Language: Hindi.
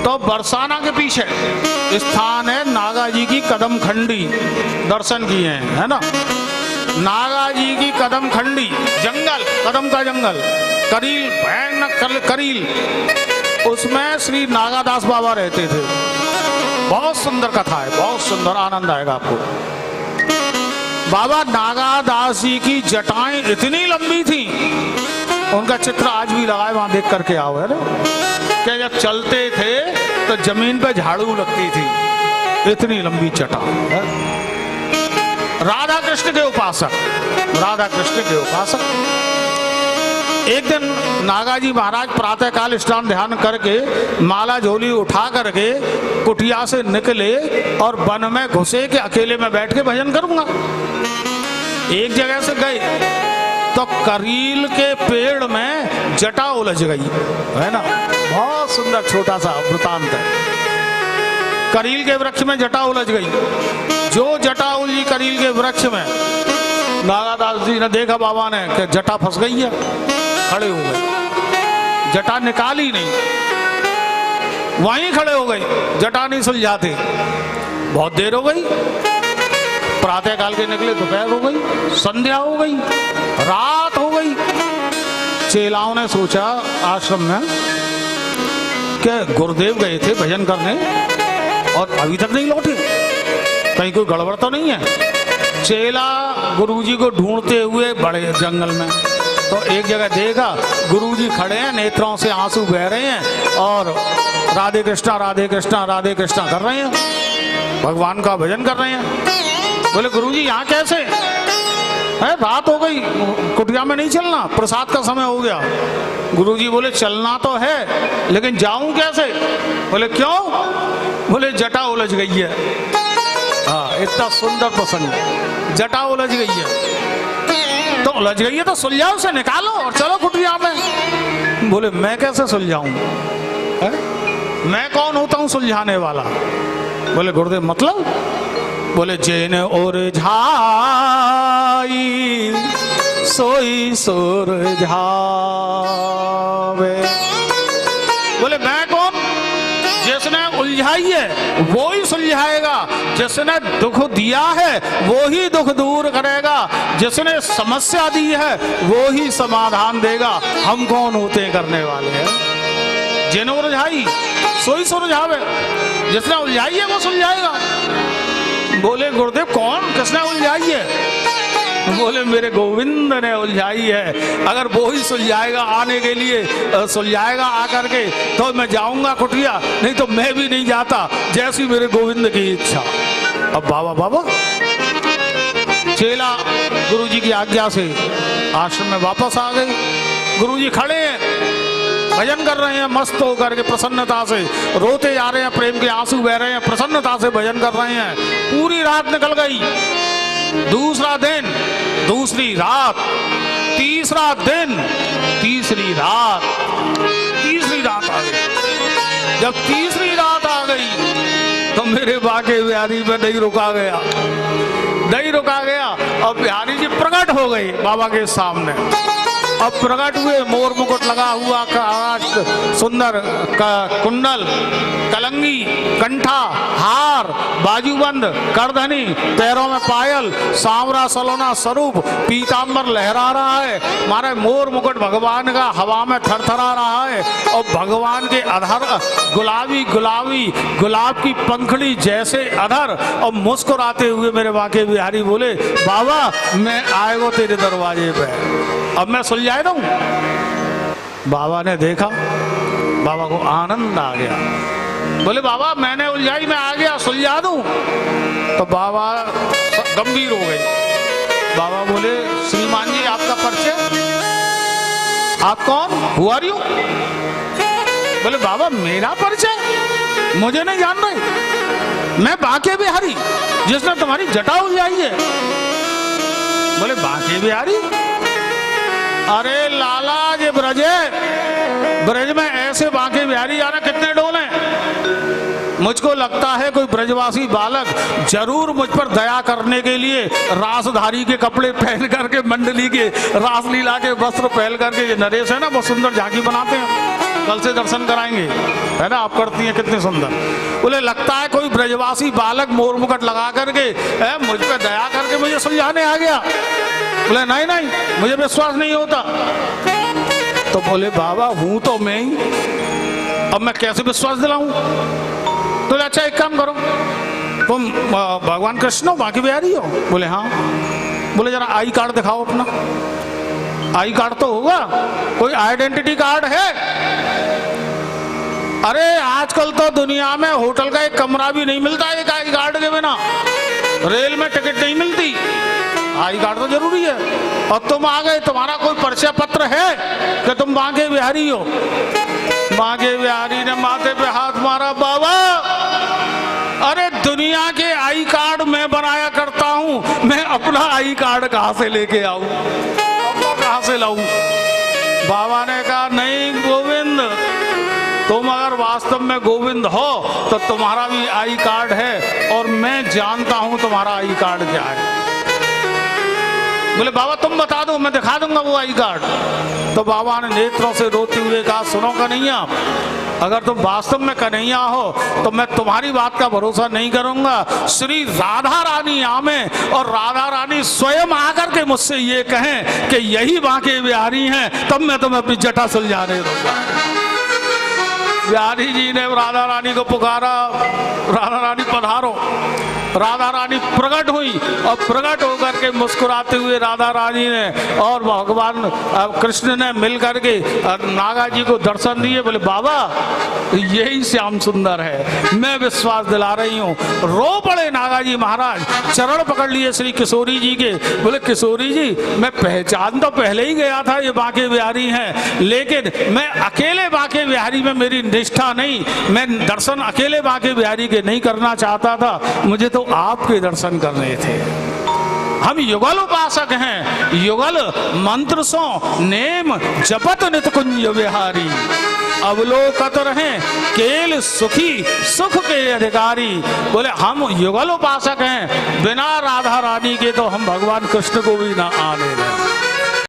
तो बरसाना के पीछे स्थान है नागा जी की कदम खंडी, दर्शन किए हैं, है ना। नागा जी की कदम खंडी, जंगल, कदम का जंगल, करील, भयानक करील, उसमें श्री नागादास बाबा रहते थे। बहुत सुंदर कथा है, बहुत सुंदर, आनंद आएगा आपको। बाबा नागादास जी की जटाएं इतनी लंबी थी, उनका चित्र आज भी लगा है, वहां देख करके आओ, है ना। क्या जब चलते थे तो जमीन पे झाड़ू लगती थी, इतनी लंबी जटा। राधा कृष्ण के उपासक, राधा कृष्ण के उपासक। एक दिन नागाजी महाराज प्रातः काल स्नान ध्यान करके माला झोली उठा करके कुटिया से निकले और वन में घुसे कि अकेले में बैठ के भजन करूंगा। एक जगह से गए तो करील के पेड़ में जटा उलझ गई, है ना। बहुत सुंदर छोटा सा वृतांत है। करील के वृक्ष में जटा उलझ गई। जो जटा उलझी करील के वृक्ष में, नागादास जी ने देखा बाबा ने कि जटा फंस गई है, खड़े हो गए, जटा निकाली नहीं, वहीं खड़े हो गए, जटा नहीं सुलझाते। बहुत देर हो गई, प्रातः काल के निकले, दोपहर हो गई, संध्या हो गई, रात हो गई। चेलाओं ने सोचा आश्रम में कि गुरुदेव गए थे भजन करने और अभी तक नहीं लौटे, कहीं कोई गड़बड़ तो नहीं है। चेला गुरुजी को ढूंढते हुए बड़े जंगल में, तो एक जगह देखा गुरुजी खड़े हैं, नेत्रों से आंसू बह रहे हैं और राधे कृष्णा राधे कृष्णा राधे कृष्णा कर रहे हैं, भगवान का भजन कर रहे हैं। बोले गुरुजी यहाँ कैसे है, रात हो गई, कुटिया में नहीं चलना, प्रसाद का समय हो गया। गुरुजी बोले चलना तो है लेकिन जाऊं कैसे। बोले क्यों। बोले जटा उलझ गई है। हाँ, इतना सुंदर प्रसंग, जटा उलझ गई है। तो उलझ गई है तो सुलझाओ, उसे निकालो और चलो कुटिया में। बोले मैं कैसे सुलझाऊं, मैं कौन होता हूं सुलझाने वाला। बोले गुरुदेव मतलब। बोले जैन और झाई सोई सोर झावे। बोले मैं कौन, जिसने उलझाई है वो ही सुलझाएगा, जिसने दुख दिया है वो ही दुख दूर करेगा, जिसने समस्या दी है वो ही समाधान देगा। हम कौन होते हैं करने वाले हैं। जिन उलझाई सोई सुलझावे, जिसने उलझाई है वो सुलझाएगा। बोले गुरुदेव कौन, किसने उलझाई है। बोले मेरे गोविंद ने उलझाई है, अगर वो ही सुलझाएगा आने के लिए सुलझाएगा आकर के तो मैं जाऊंगा कुटिया, नहीं तो मैं भी नहीं जाता, जैसी मेरे गोविंद की इच्छा। अब बाबा बाबा चेला गुरुजी की आज्ञा से आश्रम में वापस आ गए। गुरुजी खड़े हैं, भजन कर रहे हैं मस्त होकर के, प्रसन्नता से रोते जा रहे हैं, प्रेम के आंसू बह रहे हैं, प्रसन्नता से भजन कर रहे हैं। पूरी रात निकल गई, दूसरा दिन, दूसरी रात, तीसरा दिन, तीसरी रात, तीसरी रात आ गई। जब तीसरी रात आ गई तो मेरे बाके बिहारी में नहीं रुका गया, नहीं रुका गया। और बिहारी जी प्रकट हो गए बाबा के सामने। अब प्रकट हुए, मोर मुकुट लगा हुआ, सुंदर कुंडल, कलंगी, कंठा, हार, बाजूबंद, करधनी, पैरों में पायल, सांवरा सलोना स्वरूप, पीतांबर लहरा रहा है। मारे मोर मुकुट भगवान का हवा में थरथरा रहा है और भगवान के अधर गुलाबी गुलाबी गुलाब की पंखड़ी जैसे अधर, और मुस्कुराते हुए मेरे बाके बिहारी बोले बाबा मैं आएगा तेरे दरवाजे पे, अब मैं सुलझाए दूं। बाबा ने देखा, बाबा को आनंद आ गया। बोले बाबा मैंने उलझाई, मैं आ गया, सुलझा दूं। तो बाबा गंभीर हो गए। बाबा बोले श्रीमान जी आपका परिचय, आप कौन, हु आर यू। बोले बाबा मेरा परिचय, मुझे नहीं जान रहे, मैं बाके बिहारी जिसने तुम्हारी जटा उलझाई है। बोले बाके बिहारी, अरे लाला जी ब्रज में ऐसे बाके बिहारी जाना कितने डोले। मुझको लगता है कोई ब्रजवासी बालक जरूर मुझ पर दया करने के लिए रासधारी के कपड़े पहन करके, मंडली के रासलीला के वस्त्र पहन करके, ये नरेश है ना बहुत सुंदर झांकी बनाते हैं, कल से दर्शन कराएंगे, है ना, आप करती हैं कितने सुंदर। बोले लगता है कोई ब्रजवासी बालक मोर मुकुट लगा करके मुझ पे दया करके मुझे सुलझाने आ गया। बोले नहीं नहीं, मुझे विश्वास नहीं होता। तो बोले बाबा हूं तो मैं ही, अब मैं कैसे विश्वास दिलाऊं? तो अच्छा एक काम करो, तुम भगवान कृष्ण हो, बाकी बिहारी हो? बोले हाँ। बोले जरा आई कार्ड दिखाओ अपना। आई कार्ड तो होगा, कोई आइडेंटिटी कार्ड है? अरे आजकल तो दुनिया में होटल का एक कमरा भी नहीं मिलता एक आई कार्ड के बिना, रेल में टिकट नहीं मिलती, आई कार्ड तो जरूरी है। और तुम आ गए, तुम्हारा कोई परिचय पत्र है कि तुम बांके बिहारी हो? बांके बिहारी ने माथे पे हाथ मारा, बाबा अरे दुनिया के आई कार्ड मैं बनाया करता हूं, मैं अपना आई कार्ड कहां से लेके आऊं, कहां से लाऊं? बाबा ने कहा नहीं गोविंद, तुम अगर वास्तव में गोविंद हो तो तुम्हारा भी आई कार्ड है और मैं जानता हूं तुम्हारा आई कार्ड क्या है। बोले बाबा तुम बता दो, मैं दिखा दूंगा वो आई कार्ड। तो बाबा ने नेत्रों से रोते हुए कहा, सुनो कन्हैया, अगर तुम वास्तव में कन्हैया हो तो मैं तुम्हारी बात का भरोसा नहीं करूंगा। श्री राधा रानी आवे और राधा रानी स्वयं आकर के मुझसे ये कहें कि यही बांके बिहारी हैं, तब मैं तुम्हें अपनी जटा सुलझाने दूंगा। बिहारी जी ने राधा रानी को पुकारा, राधा रानी पधारो। राधा रानी प्रकट हुई और प्रकट होकर के मुस्कुराते हुए राधा रानी ने और भगवान कृष्ण ने मिल करके नागा जी को दर्शन दिए। बोले बाबा यही श्याम सुंदर है, मैं विश्वास दिला रही हूँ। रो पड़े नागा जी महाराज, चरण पकड़ लिए श्री किशोरी जी के। बोले किशोरी जी मैं पहचान तो पहले ही गया था ये बांके बिहारी हैं, लेकिन मैं अकेले बांके बिहारी में मेरी निष्ठा नहीं, मैं दर्शन अकेले बांके बिहारी के नहीं करना चाहता था, मुझे तो आपके दर्शन करने थे। हम युगल उपासक हैं, युगल मंत्र सो नेम जपत नित कुंज बिहारी, अवलोकत रहे केल सुखी सुख के अधिकारी। बोले हम युगल उपासक हैं, बिना राधा रानी के तो हम भगवान कृष्ण को भी ना आने दें।